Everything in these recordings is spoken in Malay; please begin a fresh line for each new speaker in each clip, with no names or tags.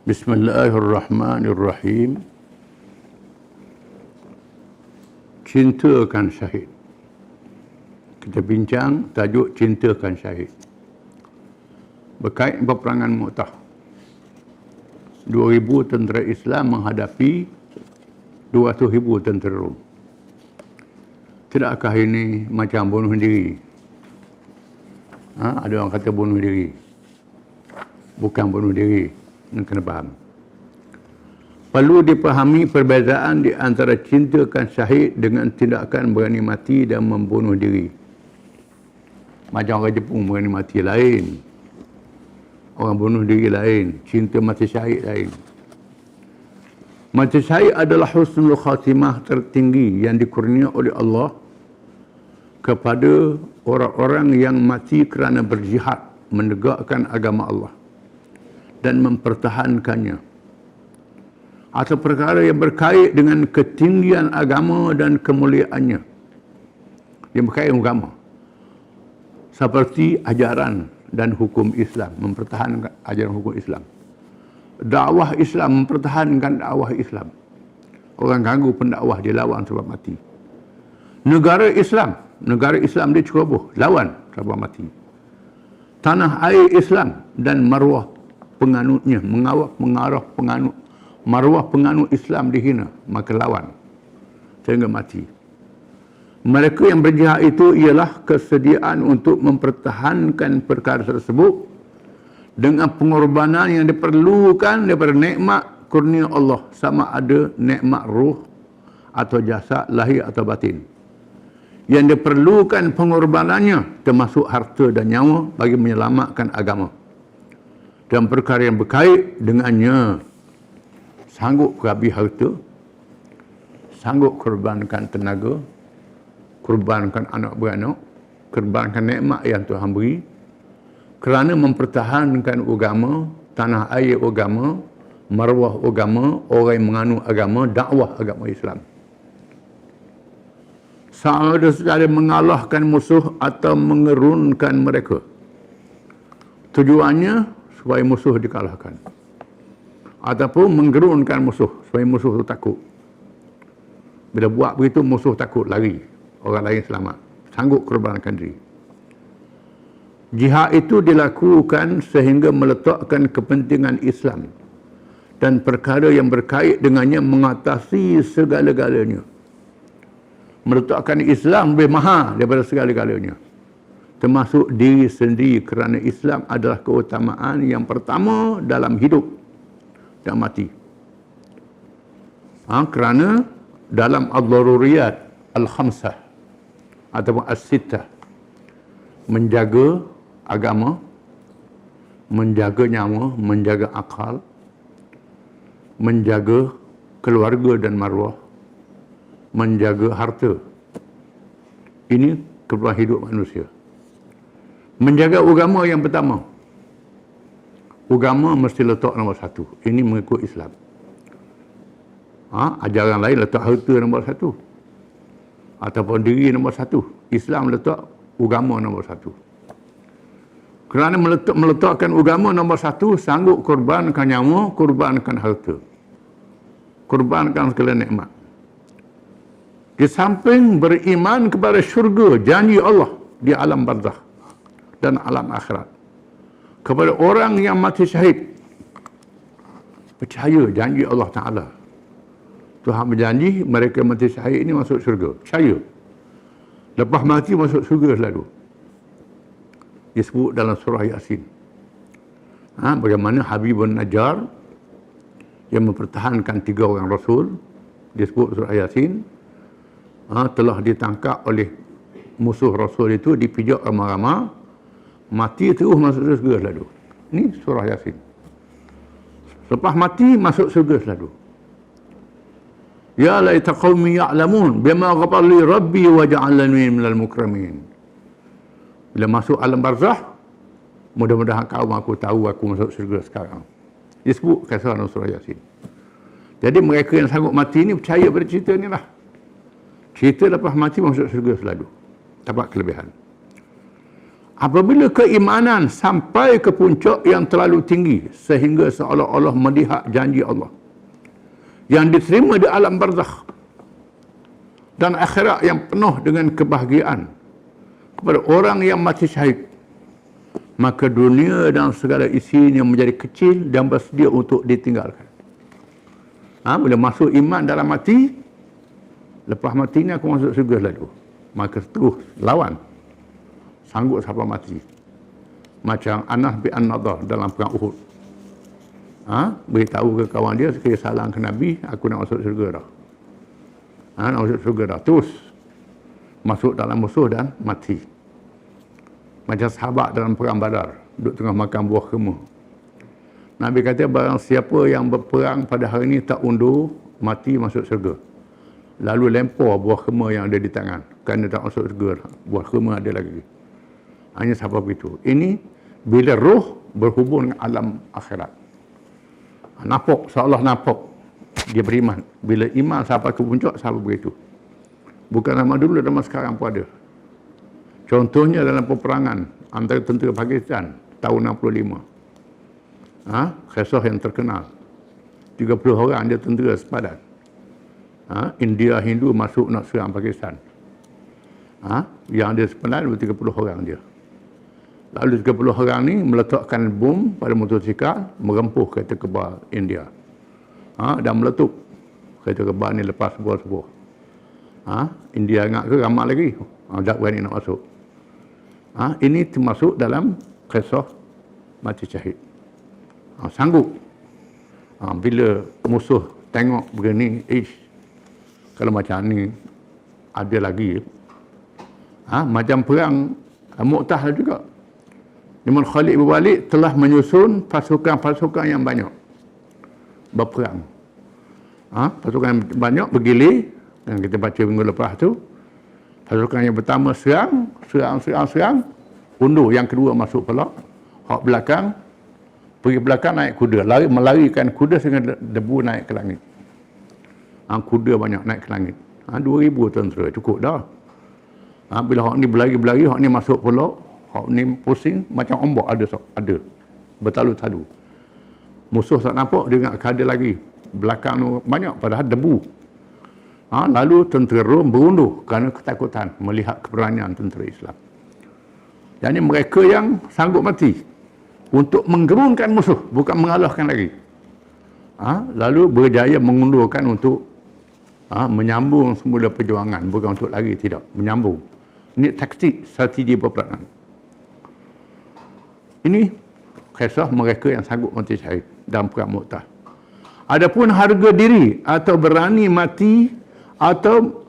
Bismillahirrahmanirrahim. Cintakan syahid. Kita bincang tajuk cintakan syahid. Berkait peperangan Mu'tah. 2,000 tentera Islam menghadapi 200,000 tentera Rom. Tidakkah ini macam bunuh diri? Ada orang kata bunuh diri. Bukan bunuh diri. Ini kena faham. Perlu dipahami perbezaan di antara cintakan syahid dengan tindakan berani mati dan membunuh diri. Macam orang Jepun berani mati lain. Orang bunuh diri lain. Cinta mati syahid lain. Mati syahid adalah husnul khatimah tertinggi yang dikurnia oleh Allah kepada orang-orang yang mati kerana berjihad menegakkan agama Allah dan mempertahankannya, atau perkara yang berkait dengan ketinggian agama dan kemuliaannya, yang berkait dengan agama, seperti ajaran dan hukum Islam, mempertahankan ajaran hukum Islam, dakwah Islam, mempertahankan dakwah Islam. Orang ganggu pendakwah, dia lawan sebab mati. Negara Islam dia ceroboh, lawan sebab mati. Tanah air Islam dan maruah penganutnya, mengarah penganut, maruah penganut Islam dihina, maka lawan sehingga mati. Mereka yang berjihad itu ialah kesediaan untuk mempertahankan perkara tersebut dengan pengorbanan yang diperlukan daripada nikmat kurnia Allah, sama ada nikmat ruh atau jasad, lahir atau batin. Yang diperlukan pengorbanannya termasuk harta dan nyawa bagi menyelamatkan agama. Dan perkara yang berkait dengannya, sanggup habis harta, sanggup korbankan tenaga, korbankan anak beranak, korbankan nikmat yang Tuhan beri kerana mempertahankan agama, tanah air agama, maruah agama, orang yang menganut agama, dakwah agama Islam. Sama ada secara mengalahkan musuh atau mengerunkan mereka. Tujuannya supaya musuh dikalahkan, ataupun menggerunkan musuh supaya musuh itu takut. Bila buat begitu, musuh takut, lari, orang lain selamat, sanggup korbankan diri. Jihad itu dilakukan sehingga meletakkan kepentingan Islam dan perkara yang berkait dengannya mengatasi segala-galanya. Meletakkan Islam lebih mahal daripada segala-galanya, termasuk diri sendiri, kerana Islam adalah keutamaan yang pertama dalam hidup dan mati. Kerana dalam ad-daruriyat al-khamsah ataupun as-sittah, menjaga agama, menjaga nyawa, menjaga akal, menjaga keluarga dan maruah, menjaga harta. Ini keperluan hidup manusia. Menjaga agama yang pertama. Agama mesti letak nombor satu. Ini mengikut Islam. Ajaran lain letak harta nombor satu, ataupun diri nombor satu. Islam letak agama nombor satu. Kerana meletakkan agama nombor satu, sanggup korbankan nyawa, korbankan harta, korbankan segala nikmat. Di samping beriman kepada syurga, janji Allah di alam barzakh dan alam akhirat, kepada orang yang mati syahid, percaya janji Allah Ta'ala. Tuhan berjanji mereka mati syahid ini masuk syurga, percaya. Lepas mati masuk syurga selalu. Disebut dalam surah Yasin. Bagaimana Habibun Najjar yang mempertahankan 3 orang Rasul, disebut surah Yasin, telah ditangkap oleh musuh Rasul itu, dipijak ramah-ramah, mati terus masuk surga selalu. Ini surah Yasin. Lepas mati masuk surga selalu. Ya laita qaumi ya'lamun bima ghafara li rabbi wa ja'alani minal mukramin. Bila masuk alam barzakh, mudah-mudahan kaum aku tahu aku masuk surga sekarang. Disebut kisah dalam surah Yasin. Jadi mereka yang sanggup mati ni percaya pada cerita ni lah. Cerita lepas mati masuk surga selalu. Dapat kelebihan. Apabila keimanan sampai ke puncak yang terlalu tinggi sehingga seolah-olah melihat janji Allah yang diterima di alam barzakh dan akhirat yang penuh dengan kebahagiaan kepada orang yang mati syahid, maka dunia dan segala isinya menjadi kecil dan bersedia untuk ditinggalkan. Bila masuk iman dalam mati, lepas mati ni aku masuk syurga lalu. Maka terus lawan. Sanggup sampai mati. Macam Anas bin An-Nadhr dalam perang Uhud. Beritahu ke kawan dia, sekali salam ke Nabi, aku nak masuk syurga dah. Nak masuk syurga dah. Terus masuk dalam musuh dan mati. Macam sahabat dalam perang Badar, duduk tengah makan buah kurma. Nabi kata, barang siapa yang berperang pada hari ini tak undur, mati masuk syurga. Lalu lempar buah kurma yang ada di tangan. Kerana tak masuk syurga, buah kurma ada lagi. Hanya sebab itu. Ini bila roh berhubung dengan alam akhirat. Nampak, seolah nampak. Dia beriman. Bila iman sampai ke puncak, sampai begitu. Bukan zaman dulu, zaman sekarang pun ada. Contohnya dalam peperangan antara tentera Pakistan tahun 65. Kisah yang terkenal. 30 orang dia tentera sepadan. India Hindu masuk nak serang Pakistan. Yang dia sepadan 30 orang dia. Lalu 30 orang ni meletakkan bom pada motosikal, merempuh kereta kebal India. Dan meletup kereta kebal ni lepas sebuah-sebuah. India ingat ke ramai lagi? Tak berani nak masuk. Ini termasuk dalam kisah mati syahid. Sanggup. Bila musuh tengok begini, kalau macam ni ada lagi. Macam perang Mu'tah juga. Imam Khalid bin Walid telah menyusun pasukan-pasukan yang banyak berperang. Pasukan banyak bergilir, yang kita baca minggu lepas tu. Pasukan yang pertama serang, undur. Yang kedua masuk pula. Hak belakang, pergi belakang naik kuda. Melarikan kuda sehingga debu naik ke langit. Kuda banyak naik ke langit. 2,000 tentera, cukup dah. Bila hak ni berlari-berlari, hak ni masuk pula. Hak ni pusing, macam ombak ada. Bertalu-talu. Musuh tak nampak, dia ingat ada lagi. Belakang tu banyak, padahal debu. Lalu tentera Rom berundur kerana ketakutan melihat keberanian tentera Islam. Jadi mereka yang sanggup mati untuk menggerunkan musuh, bukan mengalahkan lagi. Lalu berjaya mengundurkan untuk menyambung semula perjuangan, bukan untuk lari, tidak. Menyambung. Ini taktik, strategi peperangan. Ini kisah mereka yang sanggup mati syahid dalam perang Mu'tah. Adapun harga diri atau berani mati atau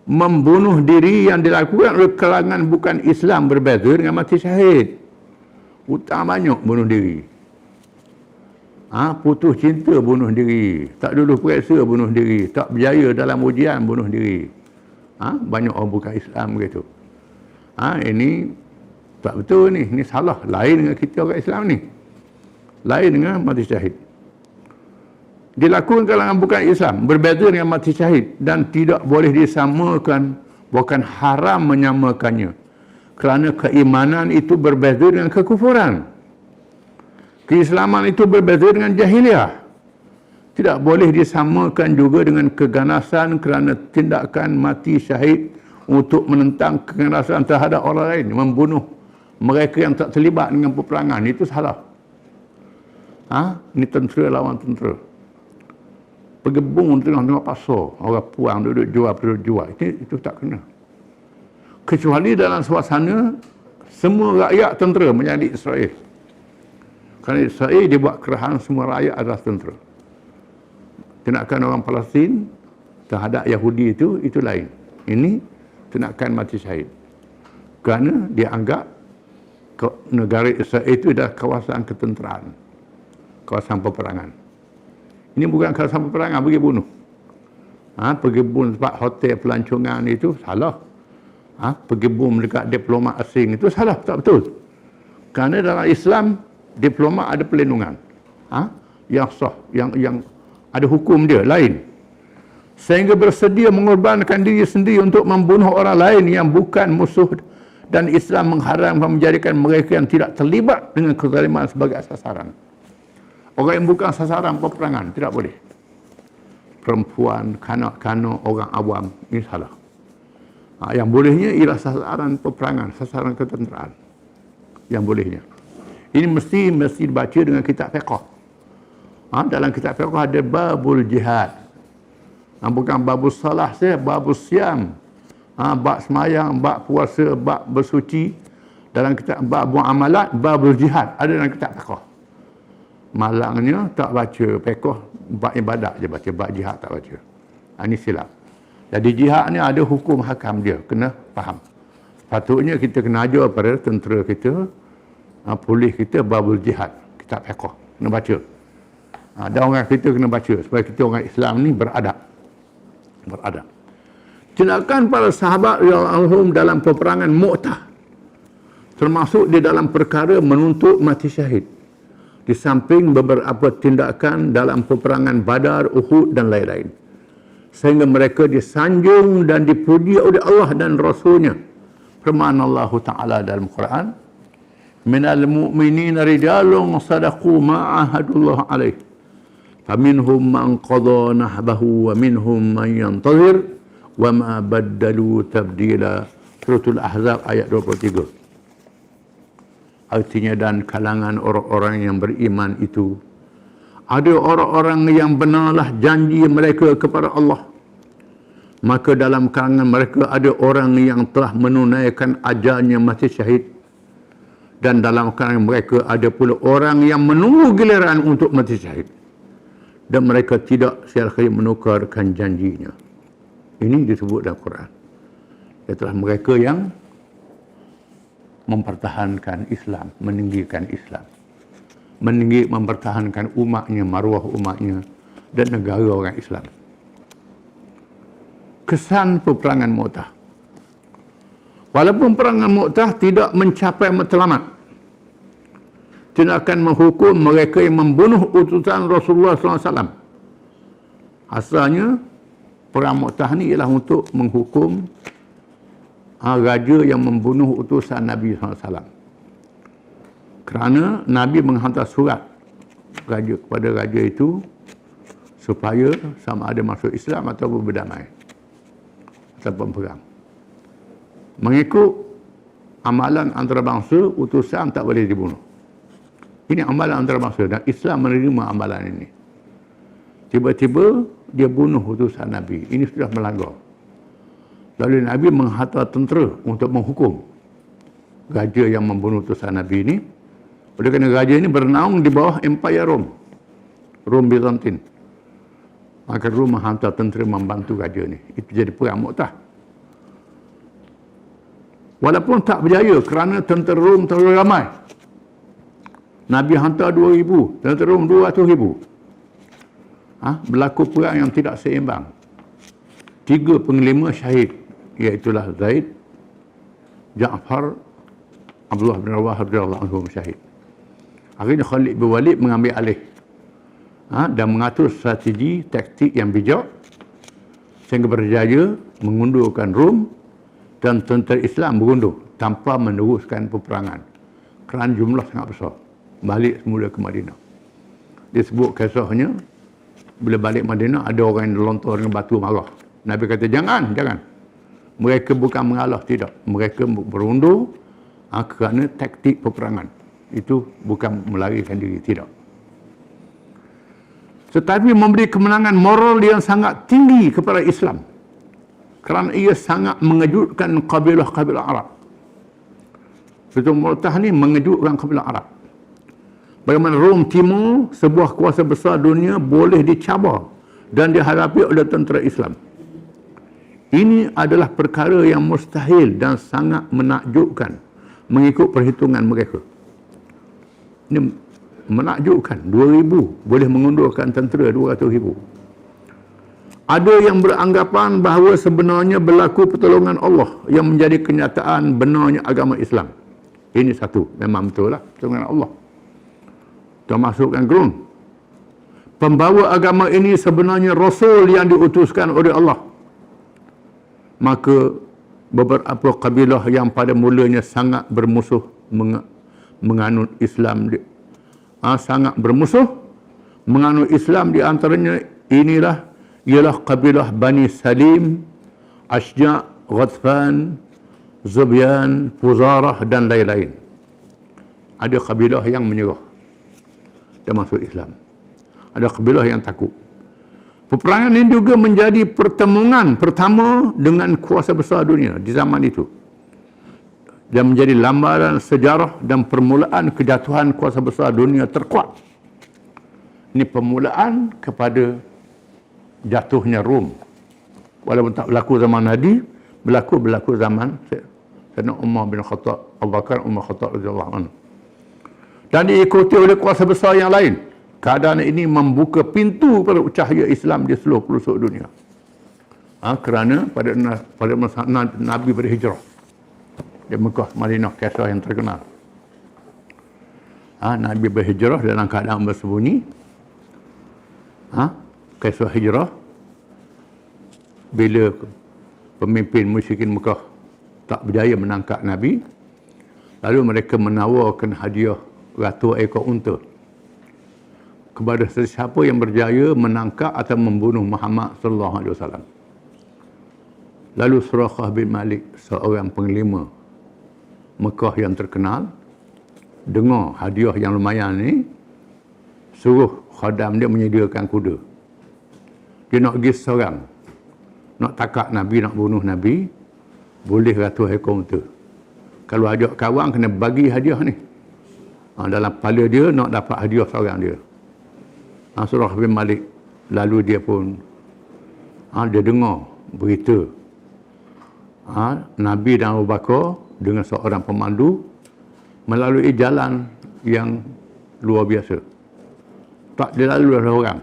membunuh diri yang dilakukan oleh kalangan bukan Islam berbeza dengan mati syahid. Hutang banyak bunuh diri. Putus cinta bunuh diri. Tak lulus periksa bunuh diri. Tak berjaya dalam ujian bunuh diri. Banyak orang bukan Islam begitu. Ini tak betul ni. Ini salah. Lain dengan kita orang Islam ni. Lain dengan mati syahid. Dilakukan kalangan bukan Islam, berbeza dengan mati syahid dan tidak boleh disamakan, bukan haram menyamakannya. Kerana keimanan itu berbeza dengan kekufuran. Keislaman itu berbeza dengan jahiliah. Tidak boleh disamakan juga dengan keganasan kerana tindakan mati syahid untuk menentang keganasan terhadap orang lain, membunuh mereka yang tak terlibat dengan peperangan, itu salah. Ini tentera lawan tentera. Bergebung tengah-tengah pasar, orang puang duduk jual. Itu tak kena. Kecuali dalam suasana semua rakyat tentera menyalip Israel. Kerana Israel dia buat kerahan semua rakyat adalah tentera. Tindakan orang Palestin terhadap Yahudi itu lain. Ini tindakan mati syahid. Kerana dia anggap negara Israel itu adalah kawasan ketenteraan, kawasan peperangan. Ini bukan kawasan peperangan, pergi bunuh. Pergi bunuh tempat hotel pelancongan itu salah. Pergi bunuh dekat diplomat asing itu salah, tak betul. Kerana dalam Islam, diplomat ada perlindungan. Yang sah, yang ada hukum dia, lain. Sehingga bersedia mengorbankan diri sendiri untuk membunuh orang lain yang bukan musuh Dan Islam mengharamkan menjadikan mereka yang tidak terlibat dengan kezaliman sebagai sasaran. Orang yang bukan sasaran peperangan tidak boleh. Perempuan, kanak-kanak, orang awam, ini salah. Yang bolehnya ialah sasaran peperangan, sasaran ketenteraan. Yang bolehnya. Ini mesti dibaca dengan kitab fiqh. Dalam kitab fiqh ada babul jihad. Bukan babul salah saja, babul siam. Bab semayang, bab puasa, bab bersuci. Dalam kitab bab muamalat, babul jihad. Ada dalam kitab fiqh. Malangnya tak baca fiqh, bab ibadat je baca, bab jihad tak baca. Ini silap. Jadi jihad ni ada hukum hakam dia, kena faham. Patutnya kita kena ajar pada tentera kita, polis kita babul jihad, kitab fiqh, kena baca. Dan orang kita kena baca supaya kita orang Islam ni beradab. Tindakan para sahabat radhiyallahu dalam peperangan Mu'tah, termasuk di dalam perkara menuntut mati syahid, di samping beberapa tindakan dalam peperangan Badar, Uhud dan lain-lain, sehingga mereka disanjung dan dipuji oleh Allah dan Rasulnya. Firman Allah Ta'ala dalam Quran, minal mu'minina rijalun sadaqu ma'ahadullah alaih, faminhum man qadha nahbahu wa minhum man yantazir wa ma baddalu tabdila. Suratul Ahzab ayat 23. Artinya, dan kalangan orang-orang yang beriman itu ada orang-orang yang benarlah janji mereka kepada Allah, maka dalam kalangan mereka ada orang yang telah menunaikan ajalnya mati syahid, dan dalam kalangan mereka ada pula orang yang menunggu giliran untuk mati syahid, dan mereka tidak sia-sia menukarkan janjinya. Ini disebut dalam Quran. Itulah mereka yang mempertahankan Islam, meninggikan Islam, mempertahankan umatnya, maruah umatnya dan negara orang Islam. Kesan peperangan Mu'tah. Walaupun peperangan Mu'tah tidak mencapai matlamat, tidak akan menghukum mereka yang membunuh utusan Rasulullah SAW. Asalnya perang Mu'tah ni ialah untuk menghukum raja yang membunuh utusan Nabi SAW. Kerana Nabi menghantar surat kepada raja itu supaya sama ada masuk Islam atau berdamai ataupun perang. Mengikut amalan antarabangsa, utusan tak boleh dibunuh. Ini amalan antarabangsa dan Islam menerima amalan ini. Tiba-tiba dia bunuh utusan Nabi. Ini sudah melanggar. Lalu Nabi menghantar tentera untuk menghukum raja yang membunuh utusan Nabi ini. Oleh kerana raja ini bernaung di bawah Empire Rom Byzantine. Maka Rom menghantar tentera membantu raja ini. Itu jadi perang Mu'tah. Walaupun tak berjaya kerana tentera Rom terlalu ramai. Nabi hantar 2,000, tentera Rom 200,000. Berlaku perang yang tidak seimbang. 3 penglima syahid, iaitulah Zaid, Ja'far, Abdullah bin Rawah radhiyallahu anhu syahid. Akhirnya Khalid bin Walid mengambil alih dan mengatur strategi taktik yang bijak sehingga berjaya mengundurkan Rom, dan tentera Islam berundur tanpa meneruskan peperangan kerana jumlah sangat besar. Balik semula ke Madinah. Disebut kisahnya, bila balik Madinah ada orang yang lontar dengan batu marah. Nabi kata jangan. Mereka bukan mengalah, tidak. Mereka berundur kerana taktik peperangan. Itu bukan melarikan diri, tidak. Tetapi memberi kemenangan moral yang sangat tinggi kepada Islam. Kerana ia sangat mengejutkan kabilah-kabilah Arab. Perang Mu'tah ni mengejutkan kabilah Arab. Bagaimana Rom Timur, sebuah kuasa besar dunia, boleh dicabar dan dihadapi oleh tentera Islam. Ini adalah perkara yang mustahil dan sangat menakjubkan mengikut perhitungan mereka. Ini menakjubkan, 2,000 boleh mengundurkan tentera 200,000. Ada yang beranggapan bahawa sebenarnya berlaku pertolongan Allah yang menjadi kenyataan benarnya agama Islam. Ini satu, memang betul lah pertolongan Allah. Termasukkan gerun. Pembawa agama ini sebenarnya Rasul yang diutuskan oleh Allah. Maka beberapa kabilah yang pada mulanya sangat bermusuh menganut Islam, sangat bermusuh menganut Islam. Di antaranya ialah kabilah Bani Salim, Ashja', Ghatfan, Zubyan, Puzarah dan lain-lain. Ada kabilah yang menyerah dan masuk Islam. Ada kabilah yang takut. Peperangan ini juga menjadi pertemuan pertama dengan kuasa besar dunia di zaman itu, dan menjadi lambaran sejarah dan permulaan kejatuhan kuasa besar dunia terkuat. Ini permulaan kepada jatuhnya Rom. Walaupun tak berlaku zaman Nabi, berlaku zaman Sayyidina Umar bin Khattab, Abu Bakar, Umar Khattab radhiyallahu anhu. Dan diikuti oleh kuasa besar yang lain. Keadaan ini membuka pintu pada cahaya Islam di seluruh pelosok dunia. Kerana pada masa Nabi berhijrah di Mekah, Madinah, kisah yang terkenal. Nabi berhijrah dalam keadaan bersembunyi. Kisah hijrah bila pemimpin musyrikin Mekah tak berjaya menangkap Nabi, lalu mereka menawarkan hadiah 100 ekor unta kepada sesiapa yang berjaya menangkap atau membunuh Muhammad sallallahu alaihi wasallam. Lalu Suraqah bin Malik, seorang panglima Mekah yang terkenal, dengar hadiah yang lumayan ni, suruh khadam dia menyediakan kuda. Dia nak pergi seorang, nak takak Nabi, nak bunuh Nabi, boleh 100 ekor unta. Kalau ajak kawan, kena bagi hadiah ni. Dalam kepala dia nak dapat hadiah seorang dia. Suraqah bin Malik, lalu dia pun dia dengar berita Nabi dan Abu Bakar dengan seorang pemandu melalui jalan yang luar biasa, tak dilalui oleh orang,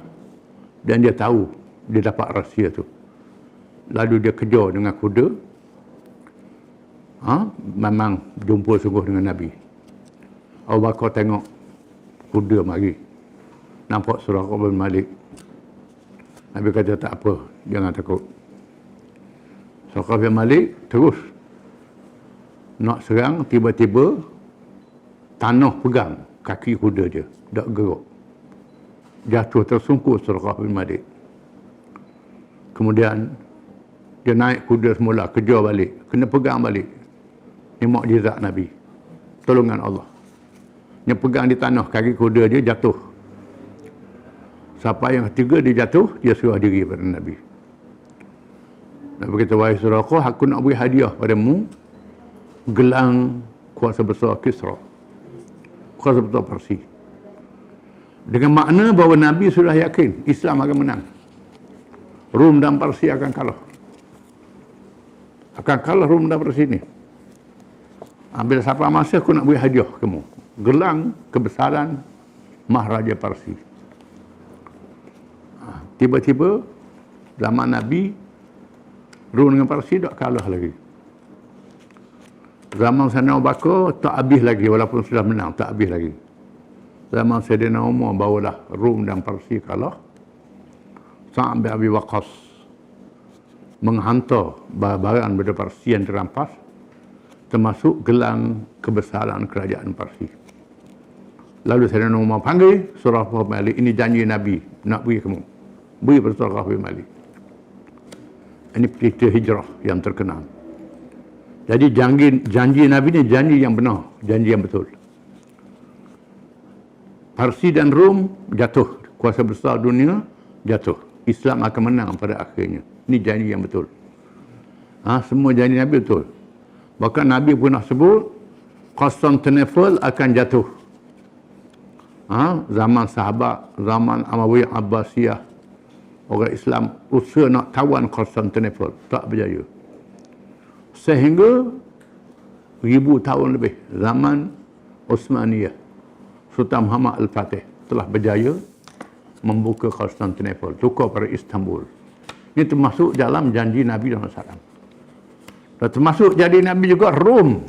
dan dia tahu, dia dapat rahsia tu. Lalu dia kejar dengan kuda, memang jumpa sungguh dengan Nabi. Abu Bakar tengok kuda mari, nampak Suraqah bin Malik. Nabi kata tak apa, jangan takut. Suraqah bin Malik terus nak serang, tiba-tiba tanah pegang kaki kuda dia, tak gerak. Jatuh tersungkur Suraqah bin Malik. Kemudian dia naik kuda semula, kejar balik, kena pegang balik. Ini mukjizat Nabi, tolongan Allah. Dia pegang di tanah, kaki kuda dia jatuh. Sampai yang ketiga dia jatuh, dia serah diri pada Nabi. Nabi kata, wahai Suraqah, aku nak beri hadiah padamu gelang kuasa besar Kisra, kuasa besar Parsi. Dengan makna bahawa Nabi sudah yakin Islam akan menang. Rom dan Parsi akan kalah. Akan kalah Rom dan Parsi ni. Bila sampai masa aku nak beri hadiah kamu, gelang kebesaran Maharaja Parsi. Tiba-tiba zaman Nabi, Rom dengan Parsi tak kalah lagi. Zaman Sayyidina Abu Bakar tak habis lagi, walaupun sudah menang, tak habis lagi. Zaman Sayyidina Umar barulah Rom dan Parsi kalah. Sa'ad bin Abi Waqqas menghantar barang daripada Parsi yang dirampas, termasuk gelang kebesaran kerajaan Parsi. Lalu Sayyidina Umar panggil Suraqah bin Malik, ini janji Nabi nak beri kamu, beri pada Suraqah bin Malik. Ini cerita hijrah yang terkenal. Jadi janji Nabi ni janji yang benar, janji yang betul. Parsi dan Rom jatuh, kuasa besar dunia jatuh, Islam akan menang pada akhirnya. Ini janji yang betul. Semua janji Nabi betul. Bahkan Nabi pernah sebut Constantinople akan jatuh. Zaman sahabat, zaman Umayyah Abbasiyah, orang Islam usaha nak tawan Constantinople, tak berjaya. Sehingga 1000 tahun lebih, zaman Utsmaniyah, Sultan Muhammad Al-Fatih telah berjaya membuka Constantinople, tukar pada Istanbul. Ini termasuk dalam janji Nabi SAW. Dan termasuk janji Nabi juga Rom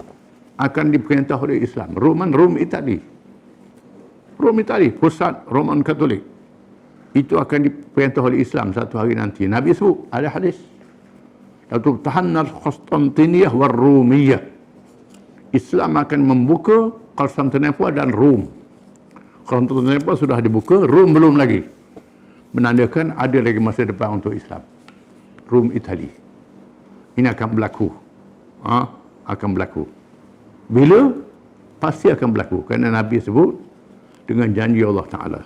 akan diperintah oleh Islam. Rom Itali. Rom Itali, pusat Roman Katolik. Itu akan diperintah oleh Islam satu hari nanti. Nabi sebut, ada hadis. Iaitu tahannas Konstantiniyah war Rumiyah. Islam akan membuka Konstantinopel dan Rom. Konstantinopel sudah dibuka, Rom belum lagi. Menandakan ada lagi masa depan untuk Islam. Rom, Itali. Ini akan berlaku. Akan berlaku. Bila? Pasti akan berlaku. Kerana Nabi sebut dengan janji Allah Ta'ala.